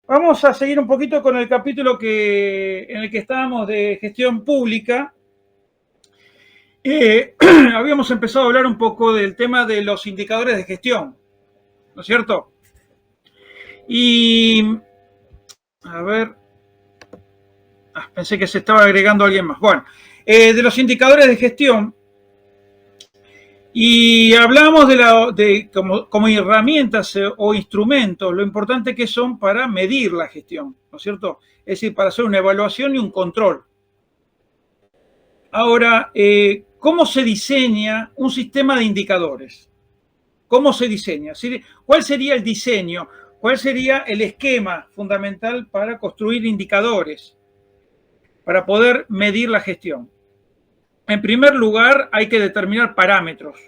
Vamos a seguir un poquito con el capítulo en el que estábamos de gestión pública. Habíamos empezado a hablar un poco del tema de los indicadores de gestión, ¿no es cierto? Y, a ver, pensé que se estaba agregando alguien más. Bueno, de los indicadores de gestión, y hablamos como herramientas o instrumentos, lo importante que son para medir la gestión, ¿no es cierto? Es decir, para hacer una evaluación y un control. Ahora, ¿cómo se diseña un sistema de indicadores? ¿Cómo se diseña? ¿Cuál sería el diseño? ¿Cuál sería el esquema fundamental para construir indicadores? Para poder medir la gestión. En primer lugar, hay que determinar parámetros.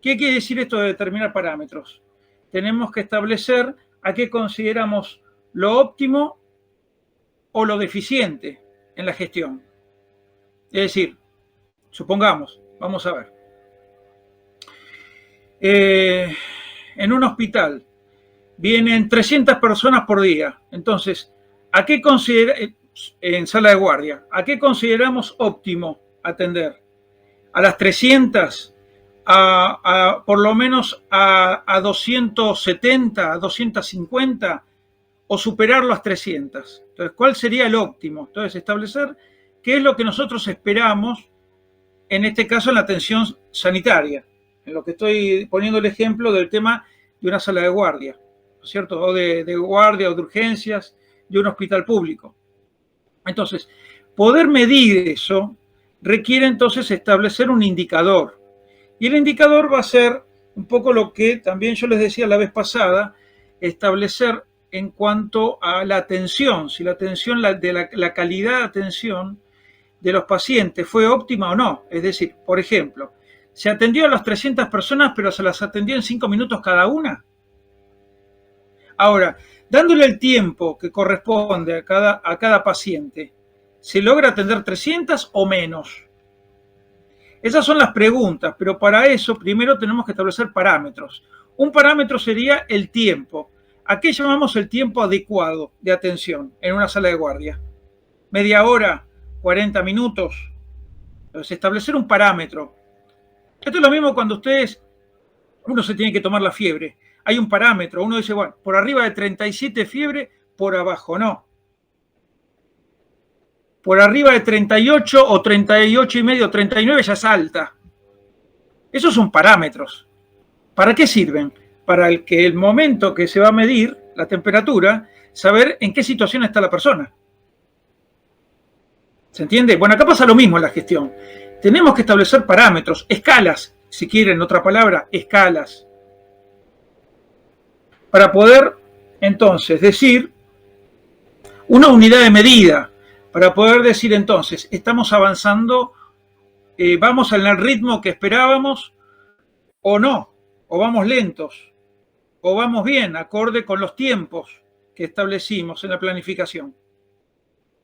¿Qué quiere decir esto de determinar parámetros? Tenemos que establecer a qué consideramos lo óptimo o lo deficiente en la gestión. Es decir, supongamos, vamos a ver, en un hospital vienen 300 personas por día. Entonces, ¿a qué en sala de guardia, a qué consideramos óptimo atender? ¿A las 300? ¿Por lo menos a 270, a 250? ¿O superar las 300? Entonces, ¿cuál sería el óptimo? Entonces, establecer qué es lo que nosotros esperamos, en este caso en la atención sanitaria, en lo que estoy poniendo el ejemplo del tema de una sala de guardia, ¿no es cierto? O de guardia o de urgencias de un hospital público. Entonces, poder medir eso requiere entonces establecer un indicador. Y el indicador va a ser un poco lo que también yo les decía la vez pasada, establecer en cuanto a la atención, si la atención, la calidad de atención de los pacientes fue óptima o no. Es decir, por ejemplo, se atendió a las 300 personas, pero se las atendió en 5 minutos cada una. Ahora, dándole el tiempo que corresponde a cada paciente, ¿se logra atender 300 o menos? Esas son las preguntas, pero para eso primero tenemos que establecer parámetros. Un parámetro sería el tiempo. ¿A qué llamamos el tiempo adecuado de atención en una sala de guardia? ¿Media hora? ¿40 minutos? Entonces, establecer un parámetro. Esto es lo mismo cuando uno se tiene que tomar la fiebre. Hay un parámetro. Uno dice, bueno, por arriba de 37 fiebre, por abajo no. Por arriba de 38 o 38 y medio, 39 ya es alta. Esos son parámetros. ¿Para qué sirven? Para el momento que se va a medir la temperatura, saber en qué situación está la persona. ¿Se entiende? Bueno, acá pasa lo mismo en la gestión. Tenemos que establecer parámetros, escalas, si quieren otra palabra, escalas. Para poder, entonces, decir una unidad de medida. Para poder decir, entonces, estamos avanzando, vamos en el ritmo que esperábamos o no, o vamos lentos, o vamos bien, acorde con los tiempos que establecimos en la planificación.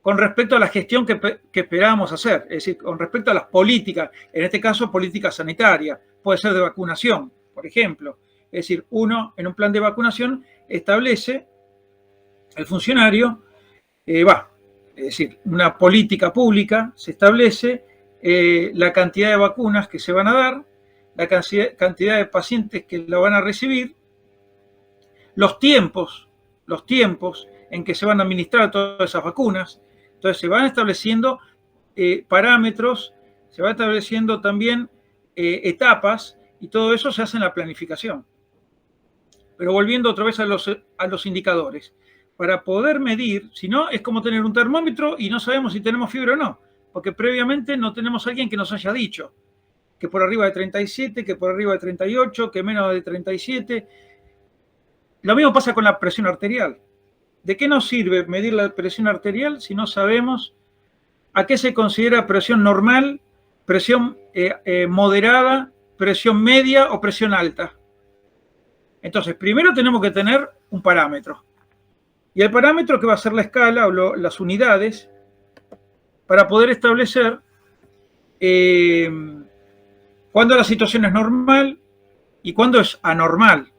Con respecto a la gestión que esperábamos hacer, es decir, con respecto a las políticas, en este caso política sanitaria, puede ser de vacunación, por ejemplo. Es decir, uno en un plan de vacunación establece, el funcionario es decir, una política pública, se establece la cantidad de vacunas que se van a dar, la cantidad de pacientes que lo van a recibir, los tiempos en que se van a administrar todas esas vacunas. Entonces se van estableciendo parámetros, se va estableciendo también etapas, y todo eso se hace en la planificación. Pero volviendo otra vez a los indicadores, para poder medir, si no, es como tener un termómetro y no sabemos si tenemos fiebre o no, porque previamente no tenemos a alguien que nos haya dicho que por arriba de 37, que por arriba de 38, que menos de 37. Lo mismo pasa con la presión arterial. ¿De qué nos sirve medir la presión arterial si no sabemos a qué se considera presión normal, presión moderada, presión media o presión alta? Entonces, primero tenemos que tener un parámetro. Y el parámetro que va a ser la escala o las unidades para poder establecer cuándo la situación es normal y cuándo es anormal.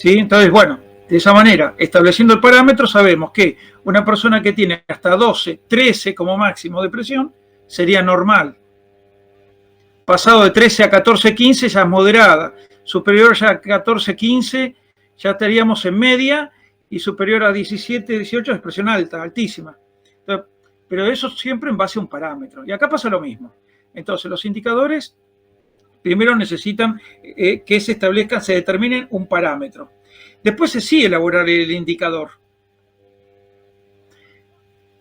¿Sí? Entonces, bueno, de esa manera, estableciendo el parámetro, sabemos que una persona que tiene hasta 12, 13 como máximo de presión sería normal. Pasado de 13 a 14, 15 ya es moderada. Superior ya a 14, 15 ya estaríamos en media, y superior a 17, 18 es presión alta, altísima. Entonces, pero eso siempre en base a un parámetro. Y acá pasa lo mismo. Entonces, los indicadores primero necesitan que se establezcan, se determinen un parámetro. Después se sigue elaborar el indicador.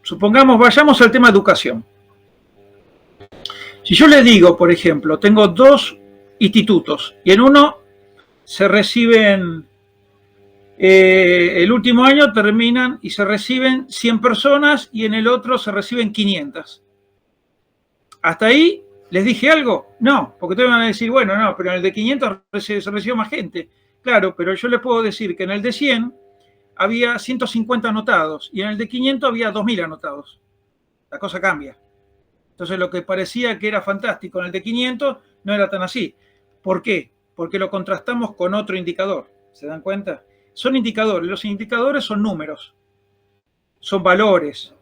Supongamos, vayamos al tema educación. Si yo les digo, por ejemplo, tengo 2 institutos y en uno se reciben, el último año terminan y se reciben 100 personas y en el otro se reciben 500. ¿Hasta ahí les dije algo? No, porque ustedes van a decir, bueno, no, pero en el de 500 se recibió más gente. Claro, pero yo les puedo decir que en el de 100 había 150 anotados y en el de 500 había 2000 anotados. La cosa cambia. Entonces lo que parecía que era fantástico en el de 500 no era tan así. ¿Por qué? Porque lo contrastamos con otro indicador. ¿Se dan cuenta? Son indicadores. Los indicadores son números. Son valores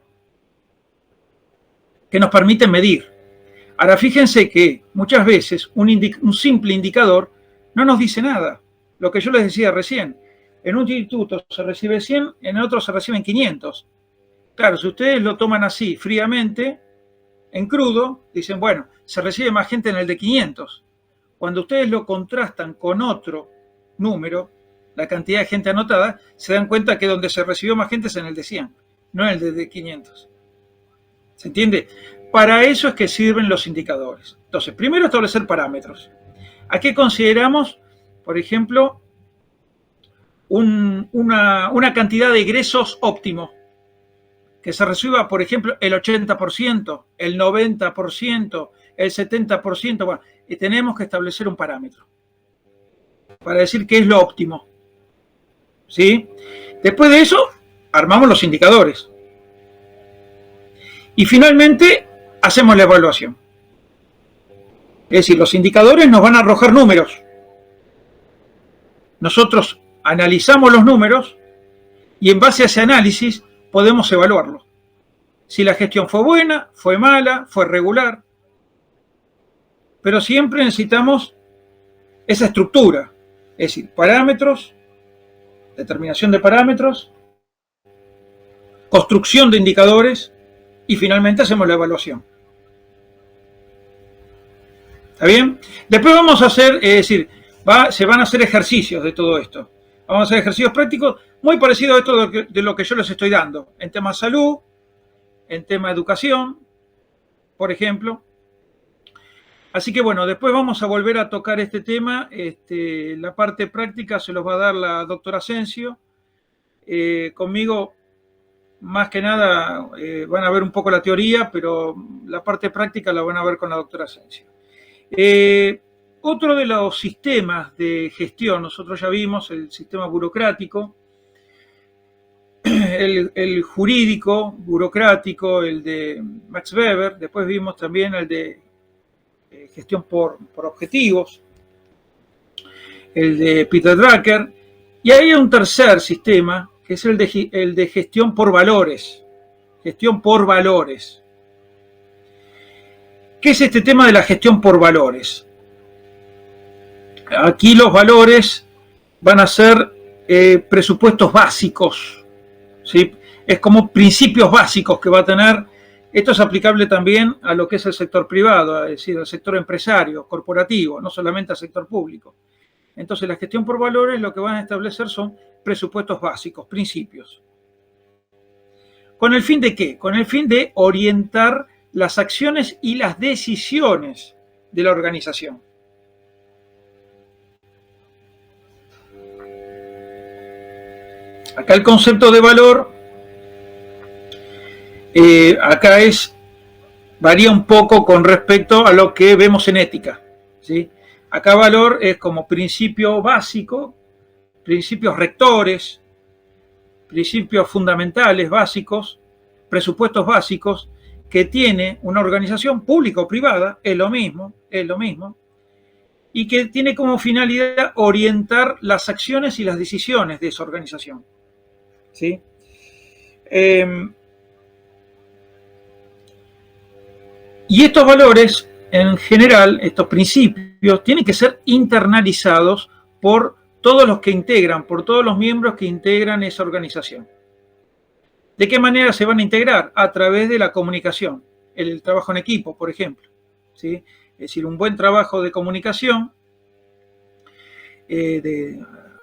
que nos permiten medir. Ahora fíjense que muchas veces un simple indicador no nos dice nada. Lo que yo les decía recién. En un instituto se recibe 100, en otro se reciben 500. Claro, si ustedes lo toman así, fríamente, en crudo, dicen, bueno, se recibe más gente en el de 500. Cuando ustedes lo contrastan con otro número, la cantidad de gente anotada, se dan cuenta que donde se recibió más gente es en el de 100, no en el de 500. ¿Se entiende? Para eso es que sirven los indicadores. Entonces, primero establecer parámetros. ¿A qué consideramos, por ejemplo, una cantidad de egresos óptimo? Que se reciba, por ejemplo, el 80%, el 90%, el 70%. Bueno, y tenemos que establecer un parámetro para decir qué es lo óptimo. ¿Sí? Después de eso, armamos los indicadores. Y finalmente, hacemos la evaluación. Es decir, los indicadores nos van a arrojar números. Nosotros analizamos los números y en base a ese análisis podemos evaluarlo. Si la gestión fue buena, fue mala, fue regular. Pero siempre necesitamos esa estructura. Es decir, parámetros, determinación de parámetros, construcción de indicadores y finalmente hacemos la evaluación. ¿Está bien? Después vamos a hacer, es decir, se van a hacer ejercicios de todo esto. Vamos a hacer ejercicios prácticos muy parecidos a esto de lo que yo les estoy dando. En tema salud, en tema educación, por ejemplo. Así que bueno, después vamos a volver a tocar este tema. La parte práctica se los va a dar la doctora Asensio. Conmigo, más que nada, van a ver un poco la teoría, pero la parte práctica la van a ver con la doctora Asensio. Otro de los sistemas de gestión, nosotros ya vimos el sistema burocrático, el jurídico, burocrático, el de Max Weber, después vimos también el de gestión por objetivos, el de Peter Drucker, y hay un tercer sistema, que es el de gestión por valores. Gestión por valores. ¿Qué es este tema de la gestión por valores? Aquí los valores van a ser presupuestos básicos, ¿sí? Es como principios básicos que va a tener. Esto es aplicable también a lo que es el sector privado, es decir, al sector empresario, corporativo, no solamente al sector público. Entonces, la gestión por valores lo que van a establecer son presupuestos básicos, principios. ¿Con el fin de qué? Con el fin de orientar las acciones y las decisiones de la organización. Acá el concepto de valor, acá varía un poco con respecto a lo que vemos en ética, ¿sí? Acá valor es como principio básico, principios rectores, principios fundamentales básicos, presupuestos básicos que tiene una organización pública o privada, es lo mismo, y que tiene como finalidad orientar las acciones y las decisiones de esa organización. ¿Sí? Y estos valores, en general, estos principios, tienen que ser internalizados por todos los que integran, por todos los miembros que integran esa organización. ¿De qué manera se van a integrar? A través de la comunicación, el trabajo en equipo, por ejemplo. ¿Sí? Es decir, un buen trabajo de comunicación,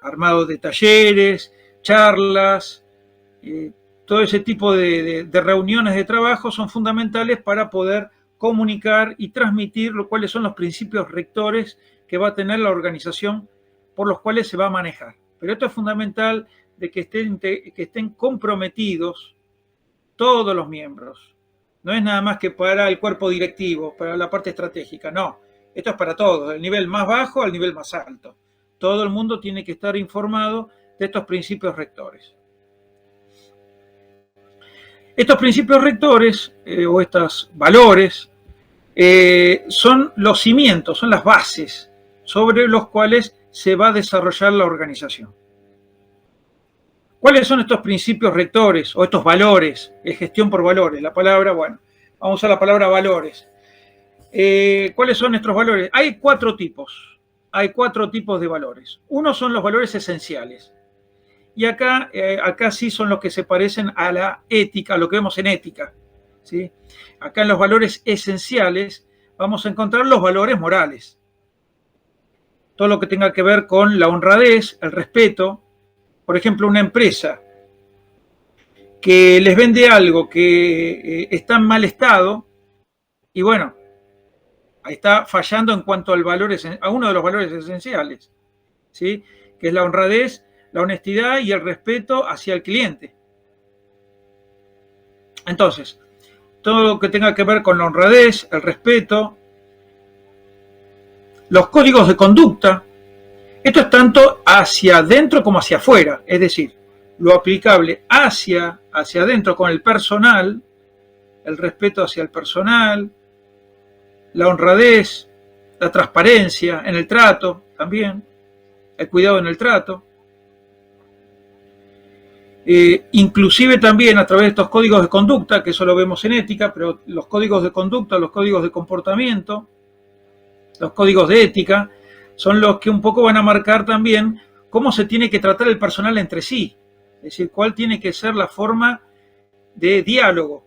armado de talleres, charlas, todo ese tipo de reuniones de trabajo son fundamentales para poder comunicar y transmitir cuáles son los principios rectores que va a tener la organización por los cuales se va a manejar. Pero esto es fundamental de que estén comprometidos todos los miembros. No es nada más que para el cuerpo directivo, para la parte estratégica, no. Esto es para todos, del nivel más bajo al nivel más alto. Todo el mundo tiene que estar informado de estos principios rectores. Estos principios rectores o estos valores son los cimientos, son las bases sobre los cuales se va a desarrollar la organización. ¿Cuáles son estos principios rectores o estos valores? Gestión por valores. La palabra, bueno, vamos a usar la palabra valores. ¿Cuáles son nuestros valores? Hay cuatro tipos de valores. Uno son los valores esenciales. Y acá sí son los que se parecen a la ética, a lo que vemos en ética. ¿Sí? Acá en los valores esenciales vamos a encontrar los valores morales. Todo lo que tenga que ver con la honradez, el respeto. Por ejemplo, una empresa que les vende algo que está en mal estado, y bueno, ahí está fallando en cuanto a uno de los valores esenciales, ¿sí? Que es la honradez, la honestidad y el respeto hacia el cliente. Entonces, todo lo que tenga que ver con la honradez, el respeto, los códigos de conducta, esto es tanto hacia adentro como hacia afuera, es decir, lo aplicable hacia adentro con el personal, el respeto hacia el personal, la honradez, la transparencia en el trato también, el cuidado en el trato. Inclusive también a través de estos códigos de conducta, que eso lo vemos en ética, pero los códigos de conducta, los códigos de comportamiento, los códigos de ética, son los que un poco van a marcar también cómo se tiene que tratar el personal entre sí, es decir, cuál tiene que ser la forma de diálogo,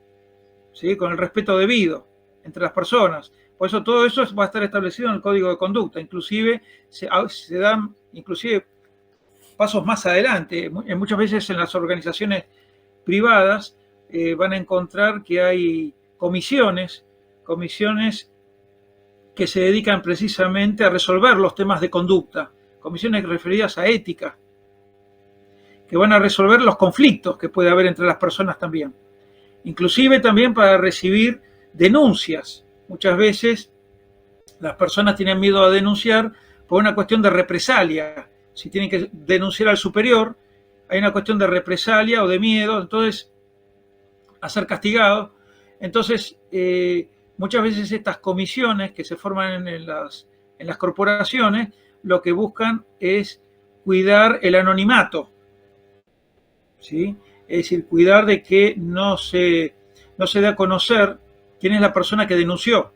¿sí? Con el respeto debido entre las personas. Por eso todo eso va a estar establecido en el código de conducta, inclusive se dan pasos más adelante. Muchas veces en las organizaciones privadas van a encontrar que hay comisiones que se dedican precisamente a resolver los temas de conducta, comisiones referidas a ética, que van a resolver los conflictos que puede haber entre las personas también. Inclusive también para recibir denuncias. Muchas veces las personas tienen miedo a denunciar por una cuestión de represalia. Si tienen que denunciar al superior, hay una cuestión de represalia o de miedo, entonces a ser castigado. Entonces, muchas veces estas comisiones que se forman en las corporaciones, lo que buscan es cuidar el anonimato, ¿sí? Es decir, cuidar de que no se dé a conocer quién es la persona que denunció,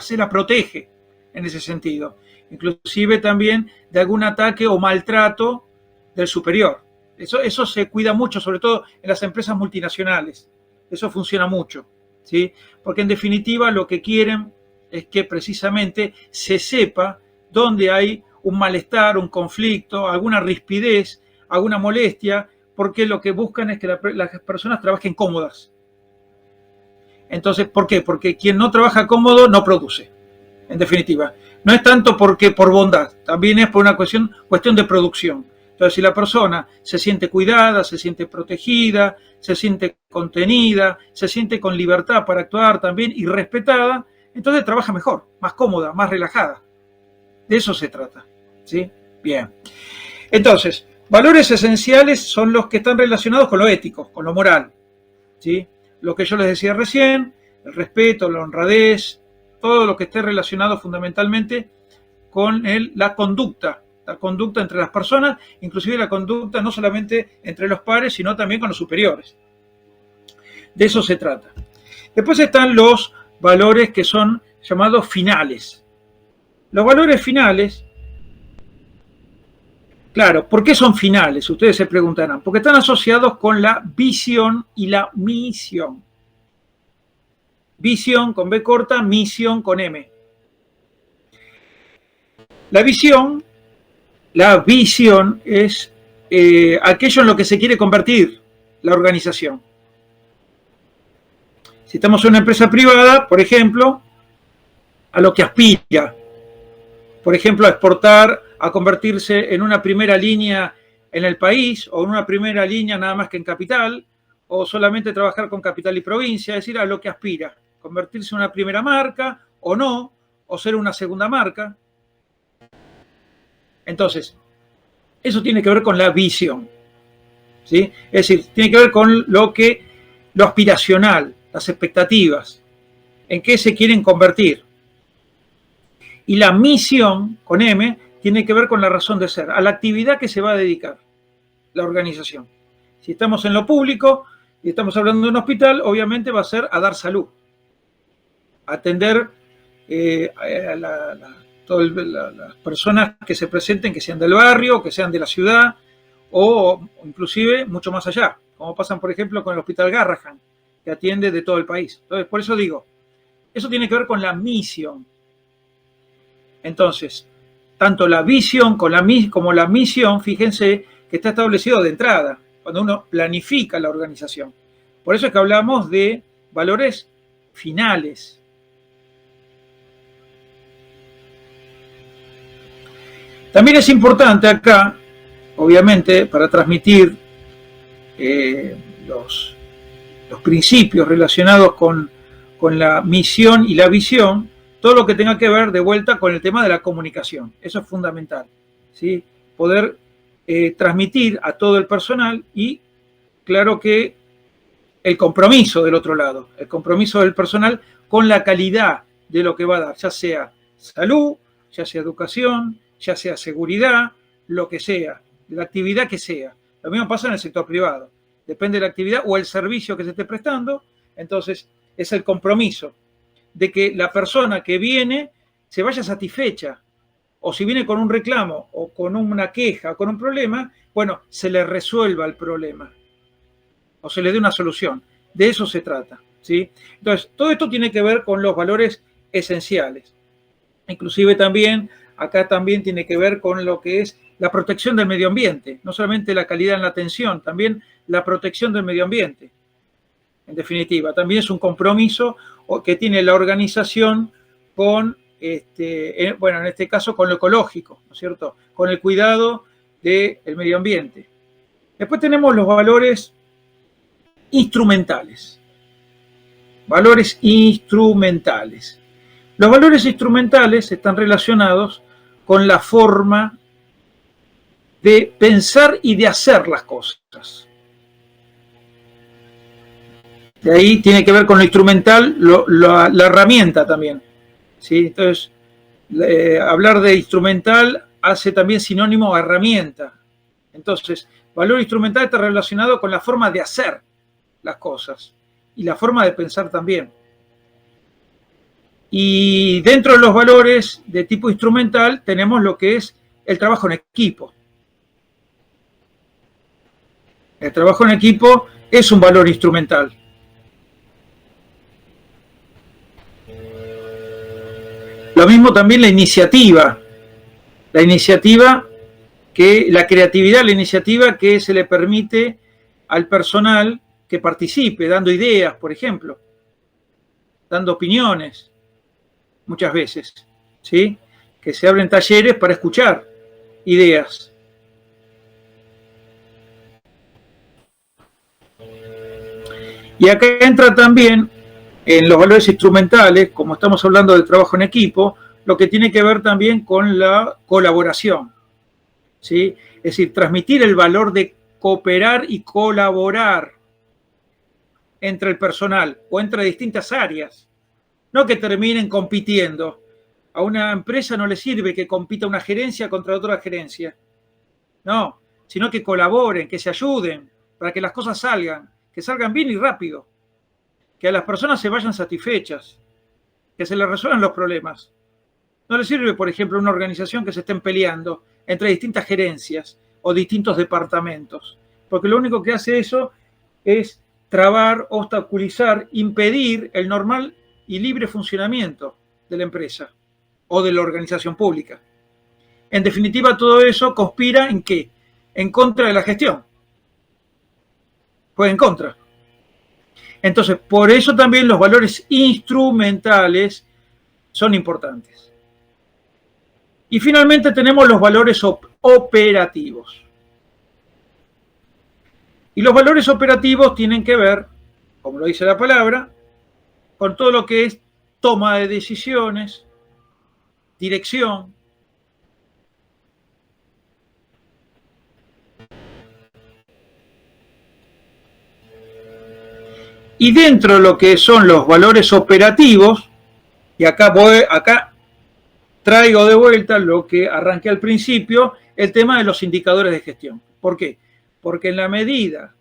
se la protege en ese sentido. Inclusive también de algún ataque o maltrato del superior. Eso se cuida mucho, sobre todo en las empresas multinacionales. Eso funciona mucho, ¿sí? Porque en definitiva lo que quieren es que precisamente se sepa dónde hay un malestar, un conflicto, alguna rispidez, alguna molestia, porque lo que buscan es que las personas trabajen cómodas. Entonces, ¿por qué? Porque quien no trabaja cómodo no produce, en definitiva. No es tanto porque por bondad, también es por una cuestión de producción. Entonces, si la persona se siente cuidada, se siente protegida, se siente contenida, se siente con libertad para actuar también y respetada, entonces trabaja mejor, más cómoda, más relajada. De eso se trata, ¿sí? Bien. Entonces, valores esenciales son los que están relacionados con lo ético, con lo moral, ¿sí? Lo que yo les decía recién, el respeto, la honradez, todo lo que esté relacionado fundamentalmente con la conducta entre las personas, inclusive la conducta no solamente entre los pares, sino también con los superiores. De eso se trata. Después están los valores que son llamados finales. Los valores finales, claro, ¿por qué son finales? Ustedes se preguntarán. Porque están asociados con la visión y la misión. Visión con B corta, misión con M. La visión es aquello en lo que se quiere convertir la organización. Si estamos en una empresa privada, por ejemplo, a lo que aspira. Por ejemplo, a exportar, a convertirse en una primera línea en el país, o en una primera línea nada más que en capital, o solamente trabajar con capital y provincia, es decir, a lo que aspira. Convertirse en una primera marca, o no, o ser una segunda marca. Entonces, eso tiene que ver con la visión, ¿sí? Es decir, tiene que ver con lo aspiracional, las expectativas, en qué se quieren convertir. Y la misión, con M, tiene que ver con la razón de ser, a la actividad que se va a dedicar la organización. Si estamos en lo público y estamos hablando de un hospital, obviamente va a ser a dar salud, a atender todas las personas que se presenten, que sean del barrio, que sean de la ciudad, o inclusive mucho más allá, como pasan, por ejemplo, con el Hospital Garrahan, que atiende de todo el país. Entonces, por eso digo, eso tiene que ver con la misión. Entonces, tanto la visión como la misión, fíjense que está establecido de entrada, cuando uno planifica la organización. Por eso es que hablamos de valores finales. También es importante acá, obviamente, para transmitir los principios relacionados con la misión y la visión, todo lo que tenga que ver de vuelta con el tema de la comunicación. Eso es fundamental, ¿sí? Poder transmitir a todo el personal y, claro que, el compromiso del otro lado, el compromiso del personal con la calidad de lo que va a dar, ya sea salud, ya sea educación, ya sea seguridad, lo que sea, la actividad que sea. Lo mismo pasa en el sector privado. Depende de la actividad o el servicio que se esté prestando, entonces es el compromiso de que la persona que viene se vaya satisfecha, o si viene con un reclamo, o con una queja, o con un problema, bueno, se le resuelva el problema, o se le dé una solución. De eso se trata, ¿sí? Entonces, todo esto tiene que ver con los valores esenciales. Inclusive también, acá también tiene que ver con lo que es la protección del medio ambiente, no solamente la calidad en la atención, también la protección del medio ambiente. En definitiva, también es un compromiso que tiene la organización con, bueno, en este caso con lo ecológico, ¿no es cierto? Con el cuidado del medio ambiente. Después tenemos los valores instrumentales. Valores instrumentales. Los valores instrumentales están relacionados con la forma de pensar y de hacer las cosas. De ahí tiene que ver con lo instrumental, la herramienta también, ¿sí? Entonces, hablar de instrumental hace también sinónimo a herramienta. Entonces, valor instrumental está relacionado con la forma de hacer las cosas y la forma de pensar también. Y dentro de los valores de tipo instrumental tenemos lo que es el trabajo en equipo. El trabajo en equipo es un valor instrumental. Lo mismo también la iniciativa la creatividad, la iniciativa que se le permite al personal que participe, dando ideas, por ejemplo, dando opiniones, muchas veces, ¿sí? Que se abren talleres para escuchar ideas. Y acá entra también en los valores instrumentales, como estamos hablando del trabajo en equipo, lo que tiene que ver también con la colaboración, ¿sí? Es decir, transmitir el valor de cooperar y colaborar entre el personal o entre distintas áreas, no que terminen compitiendo, A una empresa no le sirve que compita una gerencia contra otra gerencia. No, sino que colaboren, que se ayuden, para que las cosas salgan, que salgan bien y rápido, que a las personas se vayan satisfechas, que se les resuelvan los problemas. No le sirve, por ejemplo, a una organización que se estén peleando entre distintas gerencias o distintos departamentos, porque lo único que hace eso es trabar, obstaculizar, impedir el normal y libre funcionamiento de la empresa o de la organización pública. En definitiva, todo eso conspira ¿en qué? En contra de la gestión. Pues en contra. Entonces, por eso también los valores instrumentales son importantes. Y finalmente tenemos los valores operativos. Y los valores operativos tienen que ver, como lo dice la palabra, con todo lo que es toma de decisiones, dirección. Y dentro de lo que son los valores operativos, y acá traigo de vuelta lo que arranqué al principio, el tema de los indicadores de gestión. ¿Por qué? Porque en la medida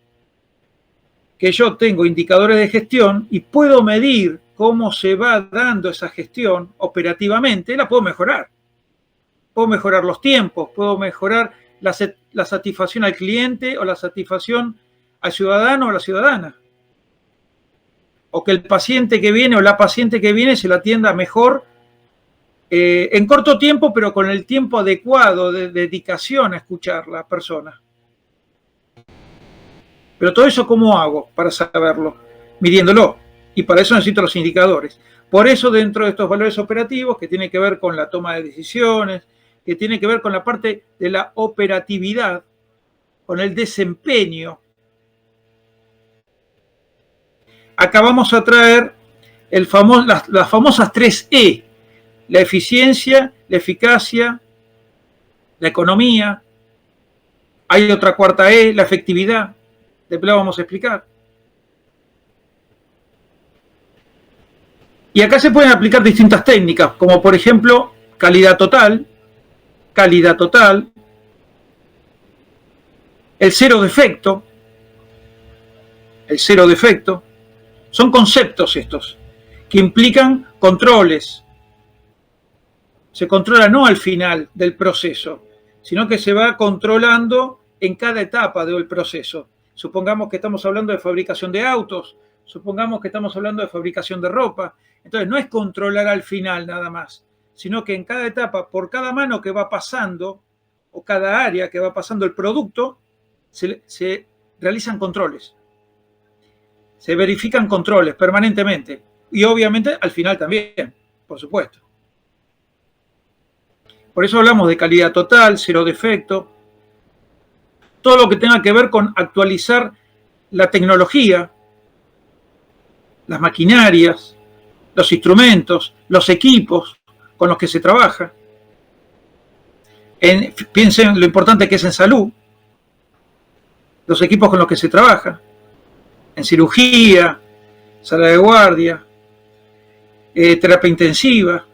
que yo tengo indicadores de gestión y puedo medir cómo se va dando esa gestión operativamente, la puedo mejorar. Puedo mejorar los tiempos, puedo mejorar la satisfacción al cliente o la satisfacción al ciudadano o a la ciudadana. O que el paciente que viene o la paciente que viene se la atienda mejor en corto tiempo, pero con el tiempo adecuado de dedicación a escuchar a la persona. Pero todo eso, ¿cómo hago para saberlo? Midiéndolo. Y para eso necesito los indicadores. Por eso, dentro de estos valores operativos, que tiene que ver con la toma de decisiones, que tiene que ver con la parte de la operatividad, con el desempeño, acá vamos a traer las famosas 3E, la eficiencia, la eficacia, la economía. Hay otra cuarta E, la efectividad. Después la vamos a explicar. Y acá se pueden aplicar distintas técnicas, como por ejemplo calidad total, el cero defecto. Son conceptos estos que implican controles. Se controla no al final del proceso, sino que se va controlando en cada etapa del proceso. Supongamos que estamos hablando de fabricación de autos, supongamos que estamos hablando de fabricación de ropa. Entonces no es controlar al final nada más, sino que en cada etapa, por cada mano que va pasando, o cada área que va pasando el producto, se realizan controles. Se verifican controles permanentemente. Y obviamente al final también, por supuesto. Por eso hablamos de calidad total, cero defecto. Todo lo que tenga que ver con actualizar la tecnología, las maquinarias, los instrumentos, los equipos con los que se trabaja. Piensen lo importante que es en salud, los equipos con los que se trabaja. En cirugía, sala de guardia, terapia intensiva,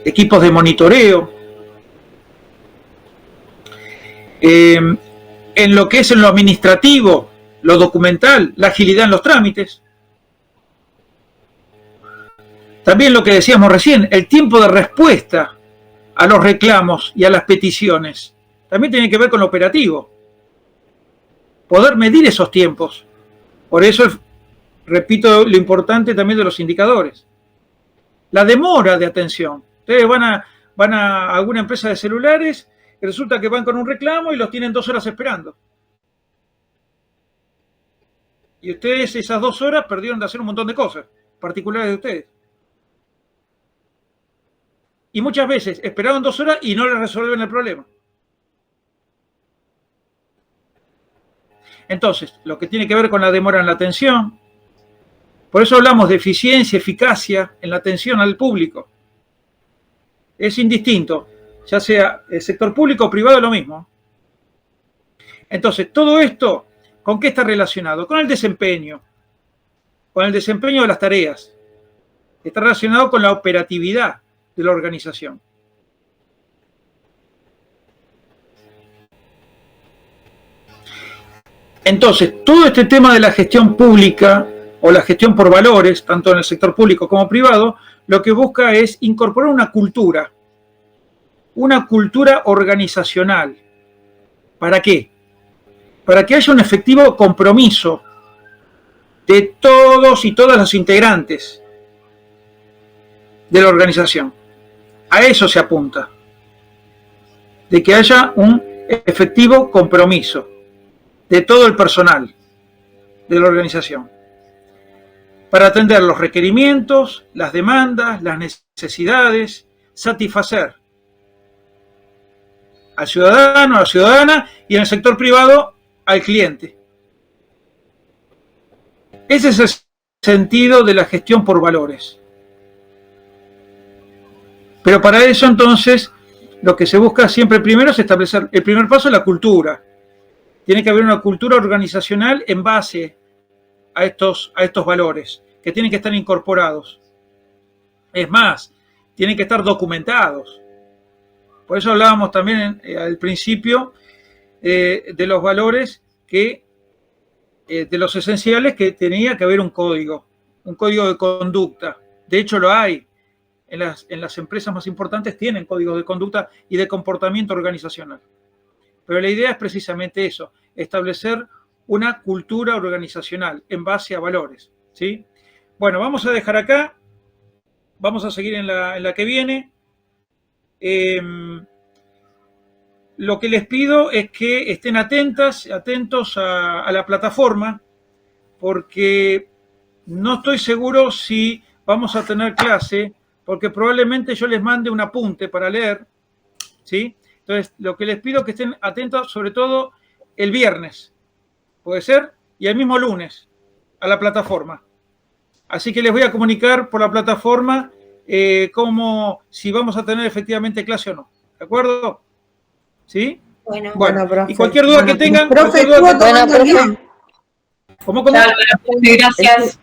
equipos de monitoreo, en lo que es en lo administrativo, lo documental, la agilidad en los trámites. También lo que decíamos recién, el tiempo de respuesta a los reclamos y a las peticiones, también tiene que ver con lo operativo. Poder medir esos tiempos. Por eso, repito, lo importante también de los indicadores. La demora de atención. Ustedes van a alguna empresa de celulares y resulta que van con un reclamo y los tienen 2 horas esperando. Y ustedes esas 2 horas perdieron de hacer un montón de cosas, particulares de ustedes. Y muchas veces esperaron 2 horas y no les resuelven el problema. Entonces, lo que tiene que ver con la demora en la atención, por eso hablamos de eficiencia, eficacia en la atención al público. Es indistinto, ya sea el sector público o privado, lo mismo. Entonces, todo esto, ¿con qué está relacionado? Con el desempeño de las tareas. está relacionado con la operatividad de la organización. Entonces, todo este tema de la gestión pública o la gestión por valores, tanto en el sector público como privado, lo que busca es incorporar una cultura organizacional. ¿Para qué? Para que haya un efectivo compromiso de todos y todas los integrantes de la organización. A eso se apunta, de que haya un efectivo compromiso de todo el personal de la organización para atender los requerimientos, las demandas, las necesidades, satisfacer al ciudadano, a la ciudadana y en el sector privado al cliente. Ese es el sentido de la gestión por valores. Pero para eso entonces lo que se busca siempre primero es establecer, el primer paso es la cultura. Tiene que haber una cultura organizacional en base a estos valores, que tienen que estar incorporados. Es más, tienen que estar documentados. Por eso hablábamos también al principio de los valores de los esenciales, que tenía que haber un código de conducta. De hecho lo hay. En las empresas más importantes tienen códigos de conducta y de comportamiento organizacional. Pero la idea es precisamente eso, establecer una cultura organizacional en base a valores, ¿sí? Bueno, vamos a dejar acá, vamos a seguir en la que viene. Lo que les pido es que estén atentos a la plataforma, porque no estoy seguro si vamos a tener clase, porque probablemente yo les mande un apunte para leer, ¿sí? Entonces, lo que les pido es que estén atentos, sobre todo el viernes, puede ser, y el mismo lunes, a la plataforma. Así que les voy a comunicar por la plataforma si vamos a tener efectivamente clase o no. ¿De acuerdo? ¿Sí? Bueno, y cualquier duda que tengan... Profe, ¿Cómo? Claro, gracias.